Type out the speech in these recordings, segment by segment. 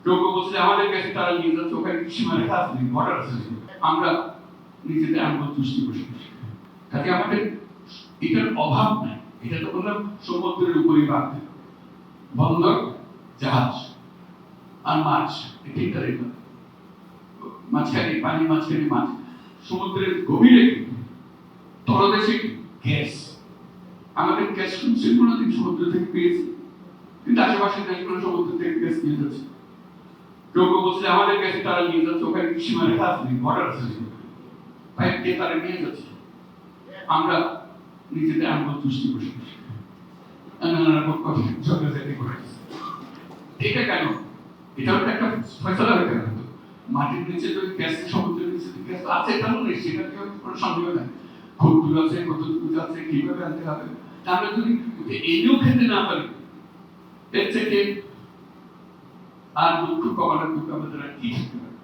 কেউ কেউ বলছে আমাদের কাছে তারা নিয়ে যাচ্ছে, ওখানে সীমারেখা আছে, বর্ডার আছে, আমরা নিজেদের আঙ্গুল তুষ্টি বসে কাজে আমাদের এটার অভাব নাই। এটা তো বললাম সমুদ্রের উপরই বাঁধবে, বন্দর, জাহাজ আর মাছ, এই তিনটা রেখা, মাঝখানে পানি, মাঝখানে মাছ, সমুদ্রের গভীরে তলদেশে গ্যাস। আমাদের গ্যাস শুনছে কোনোদিন সমুদ্র থেকে পেয়েছি, কিন্তু আশেপাশে দেশগুলো সমুদ্র থেকে গ্যাস নিয়ে যাচ্ছে। কেউ কেউ বলছে আমাদের কাছে তারা নিয়ে যাচ্ছে, ওখানে সীমারেখা আছে, বর্ডার আছে, পাইপ দিয়ে তারা নিয়ে যাচ্ছে, আমরা নিজেদের আঙ্গুল তুষ্টি বসে এটা কেন? এটাও একটা ফয়সালা হয়ে গেল। মাটির নিচে যদি গ্যাস, সমুদ্রের নিচে গ্যাস আছে, এটা নেই, সেটা কোনো সন্দেহ নাই। খুব দূর আছে, কত দূর আছে, কিভাবে আনতে হবে, আমরা যদি এনেও খেতে না পারি, এর থেকে আর দুঃখ কমানোর দুঃখ আমাদের আর কি থাকতে পারে।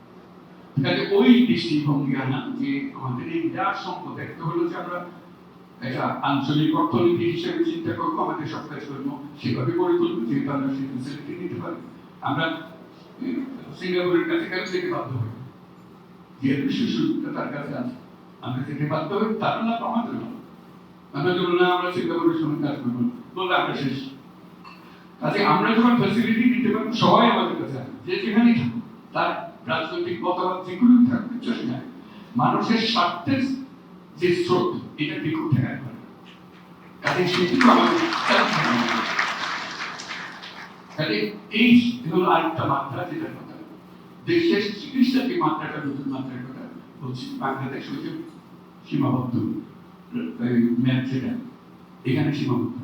কাজে ওই দৃষ্টিভঙ্গি আনা যে আমাদের এই বিরাট সম্পদ, একটা হলো যে আমরা একটা আঞ্চলিক অর্থনীতি হিসেবে চিন্তা করবো, আমাদের সব কাজ করবো সেভাবে গড়ে তুলবো, যেহেতু আমরা সেই ফেসিলিটি নিতে পারি। আমরা সিঙ্গাপুরের কাছে কাছে যেতে বাধ্য হই, যেহেতু সুযোগটা তার কাছে আছে, আমরা যেতে বাধ্য হই, তার লাভ আমাদের ভালো। আমরা ধরুন না, আমরা সিঙ্গাপুরের সঙ্গে কাজ করবো বললে আমরা শেষ। কাজে আমরা যখন ফ্যাসিলিটি দিতে পারবো, সবাই আমাদের কাছে আসবে, যে যেখানেই থাকুক, তার রাজনৈতিক মতামত যেগুলো থাকবে চলে যায়, মানুষের স্বার্থের যে স্রোত, এটা ঠিক ঠেকাতে পারে। কাজে সেটুকু আমাদের কাজে এই হলো আরেকটা মাত্রা, যেটার কথা দেশের চিকিৎসা যে মাত্রাটা, নতুন মাত্রার কথা বলছি। বাংলাদেশ হচ্ছে সীমাবদ্ধ মেয়াদ, যেটা এখানে সীমাবদ্ধ।